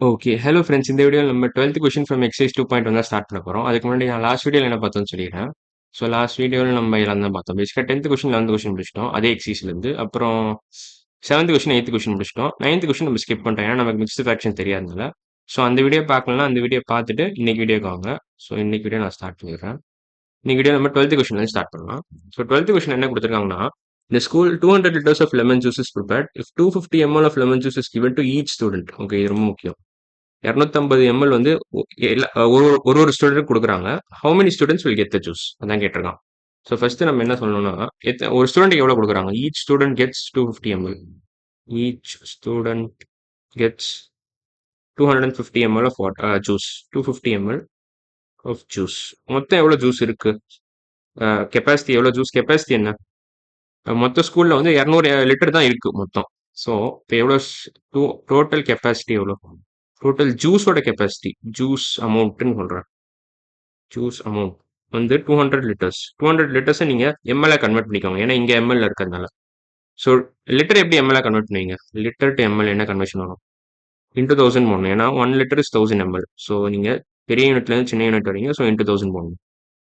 Okay. Hello friends. இந்த வீடியோல நம்ம 12த் கொஸ்டின் ஃப்ரம் எக்சைஸ் 2.1 தான் ஸ்டார்ட் பண்ண போறோம். அதுக்கு முன்னாடி நான் லாஸ்ட் வீடியோல என்ன பார்த்தோம்னு சொல்லிடுறேன். ஸோ லாஸ்ட் வீடியோல நம்ம இதெல்லாம் தான் பார்த்தோம். பேசிக்கா 10த் கொஸ்டின், 11த் கொஸ்டின் முடிச்சிட்டோம். அதே எக்சைஸ்லேருந்து. அப்புறம் 7த் கொஸ்டின், 8த் கொஸ்டின் முடிச்சிட்டோம். 9த் கொஸ்டின் நம்ம ஸ்கிப் பண்ணிட்டோம். ஏன்னா நமக்கு மிக்ஸ்டு ஃபிராக்ஷன் தெரியாதனால. ஸோ அந்த வீடியோ பார்க்கலன்னா அந்த வீடியோ பார்த்துட்டு இன்னைக்கு வீடியோக்கு வாங்க. ஸோ இன்னைக்கு வீடியோ நான் ஸ்டார்ட் பண்ணிடுறேன். இன்னைக்கு வீடியோ நம்ம 12th கொஸ்டின்லேருந்து ஸ்டார்ட் பண்ணலாம். ஸோ 12th கொஸ்டின் என்ன கொடுத்துருக்காங்கன்னா, the school 200 liters of lemon juice is prepared if 250 ml of lemon juice is given to each student. Okay, இது ரொம்ப முக்கியம். 250 ml வந்து ஒரு ஸ்டூடெண்ட் கொடுக்குறாங்க. How many students will get the juice அதான் கேட்டிருக்கான். ஸோ ஃபர்ஸ்ட் நம்ம என்ன சொல்லணும்னா, ஒரு ஸ்டூடெண்ட் எவ்வளோ கொடுக்குறாங்க? Each student gets 250 ml. Each student gets 250 ml of juice. 250 ml of juice. மொத்தம் எவ்வளோ ஜூஸ் இருக்கு? கெப்பாசிட்டி எவ்வளோ? ஜூஸ் கெப்பாசிட்டி என்ன? மொத்த ஸ்கூல்ல வந்து 200 லிட்டர் தான் இருக்கு மொத்தம். ஸோ இப்போ எவ்வளோ? டோட்டல் கெப்பாசிட்டி எவ்வளோ? டோட்டல் ஜூஸோட கெப்பாசிட்டி, ஜூஸ் அமௌண்ட்னு சொல்றேன். ஜூஸ் அமௌண்ட் வந்து 200 லிட்டர்ஸ். 200 லிட்டர்ஸை நீங்க எம்எல்ஏ கன்வெர்ட் பண்ணிக்கோங்க. ஏன்னா இங்க எம்எல் இருக்கிறதுனால. ஸோ லிட்டர் எப்படி எம்எல்ஏ கன்வெர்ட் பண்ணுவீங்க? லிட்டர் டு எம்எல் என்ன கன்வர்ஷன் வரும்? இன்டூ 1000 போடணும். ஏன்னா 1 லிட்டர் இஸ் 1000 ml. ஸோ நீங்க பெரிய யூனிட்ல இருந்து சின்ன யூனிட் வரீங்க. ஸோ இன்டூ 1000 போடணும்.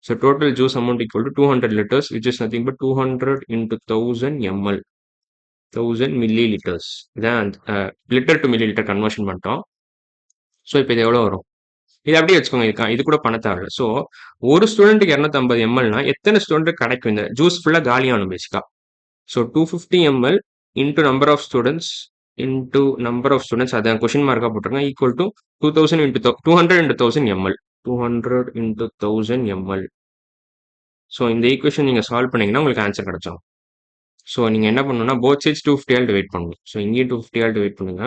So total juice amount equal to 200 litres, which is nothing but 200 into 1000 ml. 1000 millilitres. இதான் litre to millilitre conversion பண்ணிட்டோம். ஸோ இப்போ இது எவ்வளோ வரும்? இது அப்படியே வச்சுக்கோங்க. இது கூட பண்ண தேவையில்ல. ஸோ ஒரு ஸ்டூடெண்ட்டுக்கு 250 mlனா எத்தனை ஸ்டூடெண்ட் கிடைக்கும்? இந்த ஜூஸ் ஃபுல்லாக காலியாகணும் பேசிக்கா. So 250 ml into number of students into number of students, அதை கொஷின் மார்க்காக போட்டிருக்கேன், equal to 2000 into 200 into 1000 ml. 200 into 1000 ml. So இந்த ஈக்குவேஷன் நீங்கள் சால்வ் பண்ணீங்கன்னா உங்களுக்கு ஆன்சர் கிடைச்சோம். ஸோ நீங்கள் என்ன பண்ணணும்னா போத் சைட்ஸ் 250 ஆல் டிவைட் பண்ணணும். ஸோ இங்கேயும் 250 ஆல் டிவைட் பண்ணுங்க,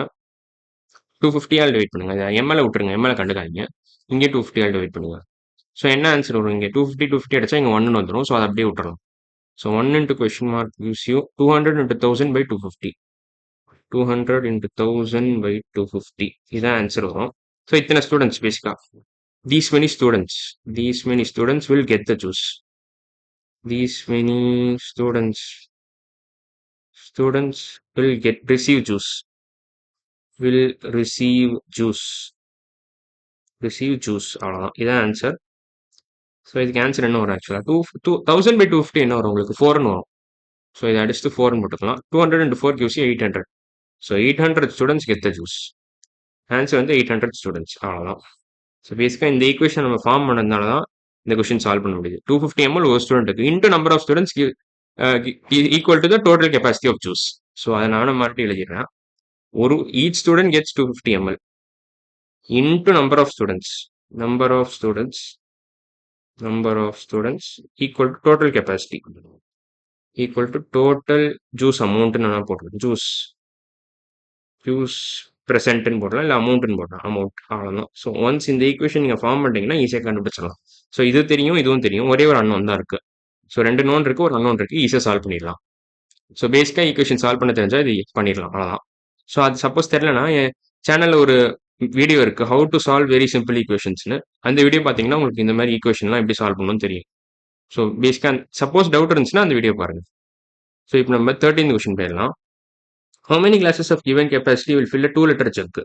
250 ஆல் டிவைட் பண்ணுங்க. எம்எல்ஏ விட்டுருங்க, எம்எல்ஏ கண்டுக்காதீங்க. இங்கே 250 ஆல் டிவைட் பண்ணுங்க. ஸோ என்ன ஆன்சர் வரும்? இங்கே 250 250 அடிச்சா இங்கே 1 வந்துடும். ஸோ அதை அப்படியே விட்டுறலாம். So 1 into question mark gives you 200 into 1000 by 250. 200 into 1000 by 250. இதான் ஆன்சர் வரும். ஸோ இத்தனை ஸ்டூடெண்ட்ஸ் பேசிக்கா. These many students will get the juice. These many students will receive juice. Will receive juice. Receive juice. அவ்வளோதான். இதான் answer. So இதுக்கு answer என்ன வரும்? ஆக்சுவலாக 1000 பை 250 என்ன வரும் உங்களுக்கு? 4ன்னு வரும். ஸோ இதை அடிச்சுட்டு 4ன்னு போட்டுக்கலாம். 200 into 4 gives you 800. So 800 students get the juice. Answer வந்து 800 ஸ்டூடெண்ட்ஸ். அவ்வளோதான். ஸோ பேசிக்காக இந்த ஈக்குவேஷன் நம்ம ஃபார்ம் பண்ணதுனால தான் இந்த கொஸ்டின் சால்வ் பண்ண முடியுது. 250 ml ஒரு ஸ்டூடெண்ட்டுக்கு into number of students equal to the total capacity of juice. So அதை நானும் மாட்டி எழுதிடுறேன். ஒரு each student gets 250 ml into number of students equal to total capacity equal to total juice அமௌண்ட்னு நான் போட்டுருக்கேன். ஜூஸ் ப்ரெசென்ட்னு போடலாம், இல்லை அமௌண்ட்னு போடலாம். அமௌண்ட் அவ்வளோதான். ஸோ ஒன்ஸ் இந்த ஈக்குவேஷன் நீங்கள் ஃபார்ம் பண்ணிட்டீங்கன்னா ஈஸியாக கண்டுபிடிச்சிடலாம். ஸோ இது தெரியும், இதுவும் தெரியும், ஒரே ஒரு அன்னோன் தான் இருக்கு. ஸோ 2 நோன் இருக்கு, ஒரு அன்னோன் இருக்கு, ஈஸியாக சால்வ் பண்ணிடலாம். ஸோ பேசிக்காக ஈக்குவேஷன் சால்வ் பண்ண தெரிஞ்சா இது பண்ணிடலாம், அவ்வளோதான். ஸோ அது சப்போஸ் தெரியலனா என் சேனலில் ஒரு வீடியோ இருக்கு, how to solve very simple ஈக்குவேஷன்ஸ்னு. அந்த வீடியோ பார்த்தீங்கன்னா உங்களுக்கு இந்த மாதிரி ஈக்குவேஷன்லாம் எப்படி சால்வ் பண்ணணும்னு தெரியும். ஸோ பேசிக்காக சப்போஸ் டவுட் இருந்துச்சுன்னா அந்த வீடியோ பாருங்க. ஸோ இப்போ நம்ம 13th கொஸ்டின் போயிடலாம். How many glasses of given capacity will fill a 2-liter jug?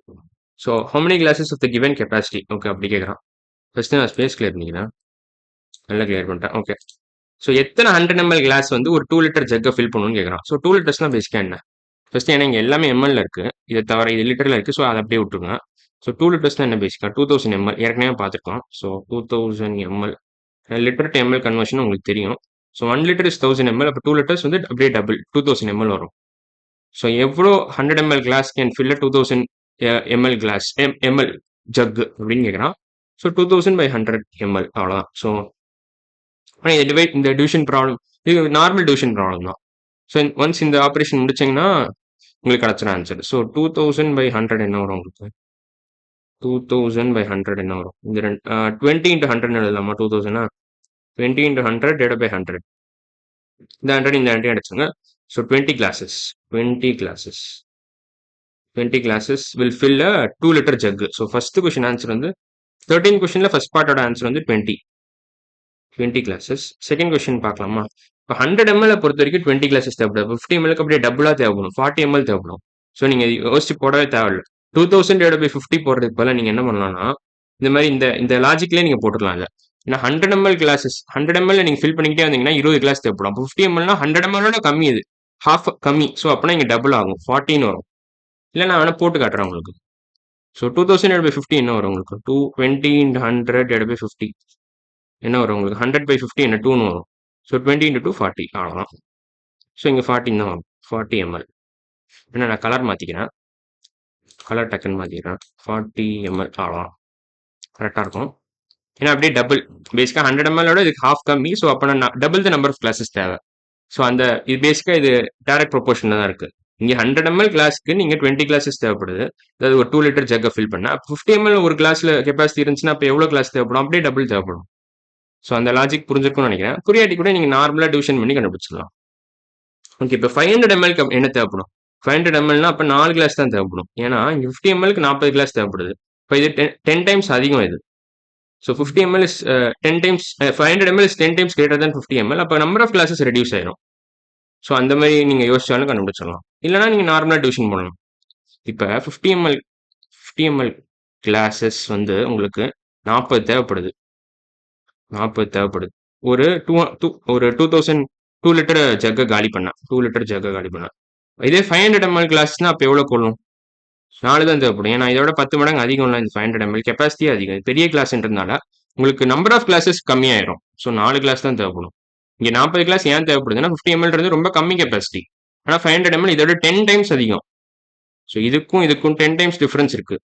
So, how many glasses of the given capacity? Okay, அப்படி கேட்குறான். ஃபர்ஸ்ட் நான் ஸ்பேஸ் கிளியர் பண்ணிக்கிறேன். நல்லா கிளியர் பண்ணிட்டேன். ஓகே. ஸோ எத்தனை 100 ml கிளாஸ் வந்து ஒரு 2 லிட்டர் ஜக்கை ஃபில் பண்ணணும்னு கேட்குறான். ஸோ 2 லிட்டர்ஸ்லாம் பேசிக்காக என்ன? ஃபர்ஸ்ட் ஏன்னா இங்கே எல்லாமே எம்எல்ல இருக்கு, இதை தவிர இது லிட்டரில் இருக்கு. ஸோ அதை அப்படியே விட்டுருங்க. ஸோ 2 லிட்டர்ஸ் என்ன பேசிக்கா? 2000 ml ஏற்கனவே பார்த்துருக்கோம். So 2000 ml litre to ML conversion உங்களுக்கு தெரியும். So 1 litre is 1000 ml. அப்போ 2 லிட்டர்ஸ் வந்து அப்படியே டபுள் 2000 ml வரும். ஸோ எவ்வளோ 100 ml glass can fill 2000 ml glass ml jug அப்படின்னு கேட்குறான். ஸோ 2000 பை 100 ml அவ்வளோதான். ஸோ இந்த டிவிஷன் ப்ராப்ளம் இது நார்மல் டிவிஷன் ப்ராப்ளம் தான். ஸோ ஒன்ஸ் இந்த ஆப்ரேஷன் முடிச்சிங்கன்னா உங்களுக்கு கிடச்சிடும் ஆன்சர். ஸோ 2000 பை 100 என்ன வரும் உங்களுக்கு? 2000 பை 100 என்ன வரும்? இந்த 20 இன்ட்டு 100 எழுதலாமா? 2000 20 இன்ட்டு 100 டிவைட் பை 100. இந்த 100 இந்த 100 அடிச்சுங்க. So 20 glasses will fill a 2 liter jug. So first question answer வந்து 13 கொஸ்டின்ல ஃபர்ஸ்ட் பார்ட்டோட ஆன்சர் வந்து 20 glasses. செகண்ட் கொஸ்டின் பார்க்கலாமா? இப்போ 100 ml பொறுத்த வரைக்கும் 20 glasses தேவைப்படும். 50 ml அப்படியே டபுளாக தேவைப்படும், 40 ml தேவைப்படும். ஸோ நீங்கள் யோசிச்சு போடவே தேவையில்லை. 2000/50 போடுறதுக்கு பதிலா நீங்க என்ன பண்ணலாம்னா, இந்த மாதிரி இந்த லாஜிக்லயே நீங்க போட்டுடலாம் இத. ஏன்னா 100 ml கிளாஸஸ் 100 ml நீங்க ஃபில் பண்ணிக்கிட்டே வந்தீங்கன்னா 20 கிளாஸ் தேவைப்படும். அப்போ 50 mlனா 100 mlோட கம்மி இது. ஹாஃப் கம்மி. ஸோ அப்பனா இங்க டபுள் ஆகும். 40ன்னு வரும். இல்ல நான் வேணா போட்டு காட்டுறேன் உங்களுக்கு. ஸோ 2000/50 என்ன வரும் உங்களுக்கு? 220 × 100/50 என்ன வரும் உங்களுக்கு? 100/50 என்ன 2ன்னு வரும். ஸோ 20 × 2 40 அவ்வளோதான். ஸோ இங்க 40 தான் வரும். 40 ml. ஏன்னா நான் கலர் மாத்திக்கிறேன். கலர் டக்குன்னு மாத்திக்கிறேன். 40 ml அவ்வளோதான். கரெக்டாக இருக்கும். ஏன்னா அப்படியே டபுள். பேசிக்காக 100 mlோட இதுக்கு ஹாஃப் கம்மி. ஸோ அப்போ நான் double the number of glasses தேவை. ஸோ அந்த இது பேசிக்காக இது டைரக்ட் ப்ரொபோர்ஷனில் தான் இருக்குது. இங்கே 100 ml கிளாஸ்க்கு நீங்கள் 20 கிளாஸஸ் தேவைப்படுது. அதாவது ஒரு 2 லிட்டர் ஜக்கை ஃபில் பண்ண 50 ml ஒரு கிளாஸில் கெப்பாசிட்டி இருந்துச்சுன்னா அப்போ எவ்வளோ கிளாஸ் தேவைப்படும்? அப்படியே டபுள் தேவைப்படும். ஸோ அந்த லாஜிக் புரிஞ்சிருக்கும்னு நினைக்கிறேன். புரியாட்டி கூட நீங்கள் நார்மலாக டிவிஷன் பண்ணி கண்டுபிடிச்சிடலாம். ஓகே, இப்போ 500 ml என்ன தேவைப்படும்? 500 mlனா அப்போ 4 கிளாஸ் தான் தேவைப்படும். ஏன்னா இங்கே 50 mlக்கு 40 கிளாஸ் தேவைப்படுது. இப்போ இது 10 டைம்ஸ் அதிகம் இது. So 50 ml is 10 times 500 ml is 10 times greater than 50 ml. அப்போ நம்பர் ஆஃப் கிளாஸஸ் ரெடியூஸ் ஆயிரும். ஸோ அந்த மாதிரி நீங்க யோசிச்சாலும் கண்டுபிடிச்சிடலாம். இல்லைனா நீங்க நார்மலா டிவிஷன் பண்ணலாம். இப்போ 50 ml கிளாஸஸ் வந்து உங்களுக்கு 40 தேவைப்படுது. 40 தேவைப்படுது. ஒரு 2000 2 லிட்டர் ஜக்கை காலி பண்ண 2 லிட்டர் ஜக்கை காலி பண்ண இதே 500 ml கிளாஸ்னா அப்போ எவ்வளோ கொள்ளும்? 4 தான் தேவைப்படும். ஏன்னா இதோட 10 மடங்கு அதிகம் இல்லை. இந்த 500 ml கெப்பாசிட்டியே அதிகம். இது பெரிய கிளாஸ்ன்றதுனால உங்களுக்கு நம்பர் ஆஃப் கிளாஸஸ் கம்மியாயிரும். ஸோ 4 கிளாஸ் தான் தேவைப்படும். இங்கே 40 கிளாஸ் ஏன் தேவைப்படுதுன்னா 50 ml ரொம்ப கம்மி கெப்பாசிட்டி. ஆனால் 500 ml இதோட 10 டைம்ஸ் அதிகம். ஸோ இதுக்கும் 10 டைம்ஸ் டிஃபரன்ஸ் இருக்கு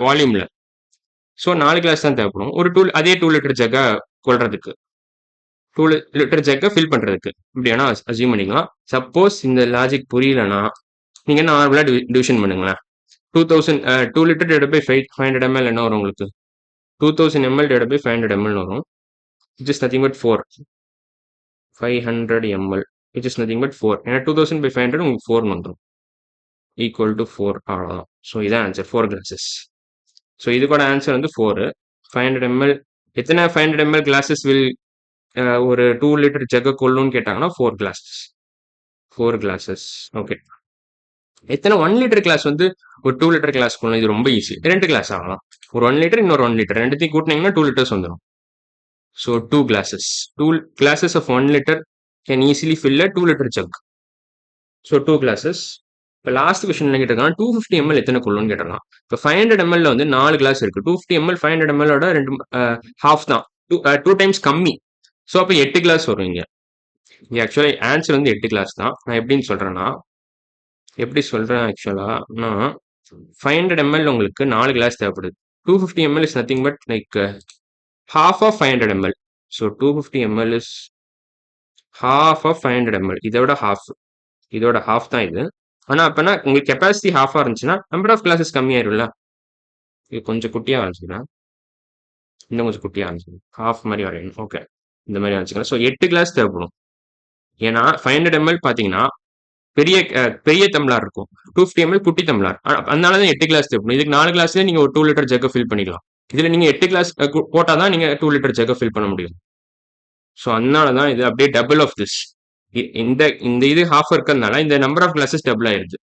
வால்யூம்ல. ஸோ 4 கிளாஸ் தான் தேவைப்படும். ஒரு அதே 2 லிட்டர் ஜக்கை கொள்றதுக்கு 2 லிட்டர் ஜக்கை ஃபில் பண்றதுக்கு இப்படி வேணா அசியூம் பண்ணிக்கலாம். சப்போஸ் இந்த லாஜிக் புரியலன்னா நீங்க நார்மலா டிவிஷன் பண்ணுங்களேன். 2 லிட்டர் டிவைட் பை 500 ml என்ன வரும் உங்களுக்கு? 2000 ml divided by 500 ml வரும். Which is nothing but 4. 500 ml which is nothing but 4. ஏன்னா 2000 by 500 உங்களுக்கு 4 வந்துடும். Equal to 4 அவ்வளோதான். ஸோ இதான் ஆன்சர் 4 கிளாஸஸ். ஸோ இதுக்கோட ஆன்சர் வந்து 4. 500 ml எத்தனை 500 ml கிளாஸஸ் வில் ஒரு 2 லிட்டர் ஜக்கை கொள்ளும்னு கேட்டாங்கன்னா 4 கிளாஸஸ். 4 கிளாஸஸ். ஓகே. எத்தனை 1 லிட்டர் கிளாஸ் வந்து ஒரு 2 லிட்டர் கிளாஸ் கொள்ளும்? இது ரொம்ப ஈஸி. 2 கிளாஸ் ஆகலாம். ஒரு 1 லிட்டர் இன்னொரு 1 லிட்டர் ரெண்டுத்தையும் கூட்டினீங்கன்னா 2 லிட்டர்ஸ் வந்துடும். So 2 glasses. 2 glasses of 1 liter can easily fill a 2 liter jug. So 2 glasses. இப்போ லாஸ்ட் கொஸ்டின் என்ன கேட்டிருக்காங்க? 250 ml எத்தனை கொள்ளும்னு கேட்டிருக்காங்க. இப்போ 500 ml வந்து 4 கிளாஸ் இருக்கு. 250 ml 500 mlோட ஹாஃப் தான். 2 டைம்ஸ் கம்மி. ஸோ அப்போ 8 கிளாஸ் வரும் இங்கே. இங்கே ஆக்சுவலாக ஆன்சர் வந்து 8 கிளாஸ் தான். நான் எப்படி சொல்றேன் ஆக்சுவலாக 500 ml உங்களுக்கு 4 கிளாஸ் தேவைப்படுது. 250 ml is nothing but like half of 500 ml. So 250 ml is half of 500 ml. இதோட half தான் இது. ஆனா அப்பனா உங்களுக்கு கெப்பாசிட்டி ஹாஃபா இருந்துச்சுன்னா நம்பர் ஆஃப் கிளாஸஸ் கம்மியாயிரும்ல. இது கொஞ்சம் குட்டியா வரைஞ்சிக்கலாம். இன்னும் கொஞ்சம் குட்டியா வரைஞ்சிக்கலாம். ஹாஃப் மாதிரி வரையணும். ஓகே, இந்த மாதிரி வரைஞ்சிக்கலாம். ஸோ 8 கிளாஸ் தேவைப்படும். ஏன்னா 500 ml பார்த்தீங்கன்னா பெரிய டம்ளார் இருக்கும். 250 ml குட்டி டம்ளார். அதனால தான் 8 கிளாஸ் தேவைப்படும். இதுக்கு 4 கிளாஸ்ல நீங்க ஒரு 2 லிட்டர் ஜக்கை ஃபில் பண்ணிக்கலாம். இதுல நீங்க 8 கிளாஸ் போட்டாதான் நீங்க 2 லிட்டர் ஜக்கை ஃபில் பண்ண முடியும். ஸோ அதனாலதான் இது அப்படியே டபுள் ஆஃப் திஸ். இந்த இது ஹாஃப் இருக்கிறதுனால இந்த நம்பர் ஆஃப் கிளாஸஸ் டபுள் ஆயிருது.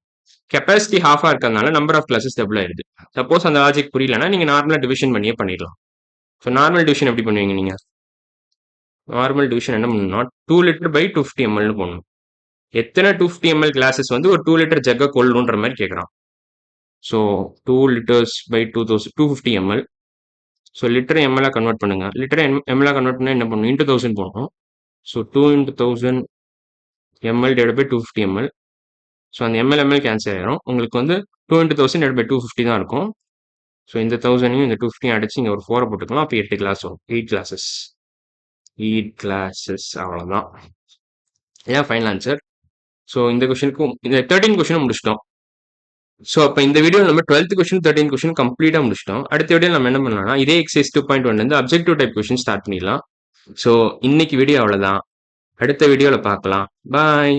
கெப்பாசிட்டி ஹாஃபா இருக்கிறதுனால நம்பர் ஆஃப் கிளாஸஸ் டபுள் ஆயிருது. சப்போஸ் அந்த லாஜிக் புரியலன்னா நீங்க நார்மலா டிவிஷன் பண்ணியே பண்ணிடலாம். ஸோ நார்மல் டிவிஷன் எப்படி பண்ணுவீங்க நீங்க? நார்மல் டிவிஷன் என்ன பண்ணணும்னா 2 லிட்டர் பை 250 mlன்னு போடணும். எத்தனை 250 ml கிளாஸஸ் வந்து ஒரு 2 லிட்டர் ஜக்கை கொள்ளணுன்ற மாதிரி கேட்குறான். So 2 litres by 250 ml. So litre எம்எல்ஆ கன்வெர்ட் பண்ணுங்க. லிட்டர் எம்எல்ஆ கன்வெர்ட் பண்ணால் என்ன பண்ணணும்? இன்ட்டு 1000 போடணும். So 2 × 1000 ml divided by 250 ml. So அந்த ml கேன்சல் ஆயிரும். உங்களுக்கு வந்து 2 × 1000 divided by 250 தான் இருக்கும். ஸோ இந்த 1000ஐயும் இந்த 250 அடிச்சு இங்கே ஒரு 4 போட்டுக்கலாம். அப்போ 8 கிளாஸ் வரும். 8 கிளாஸஸ். 8 கிளாஸஸ் அவ்வளோதான். இதான் ஃபைனல் ஆன்சர். ஸோ இந்த கொஸ்டினுக்கும் இந்த 13 கொஸ்டினும் முடிச்சிட்டோம். ஸோ அப்போ இந்த வீடியோ நம்ம 12th கொஸ்டின் 13 கொஸ்டின் கம்ப்ளீட்டாக முடிச்சிட்டோம். அடுத்த வீடியோ நம்ம என்ன பண்ணலாம்னா இதே exercise 2.1 objective type question start பண்ணிடலாம். ஸோ இன்னைக்கு வீடியோ அவ்வளோதான். அடுத்த வீடியோவில் பார்க்கலாம். பாய்.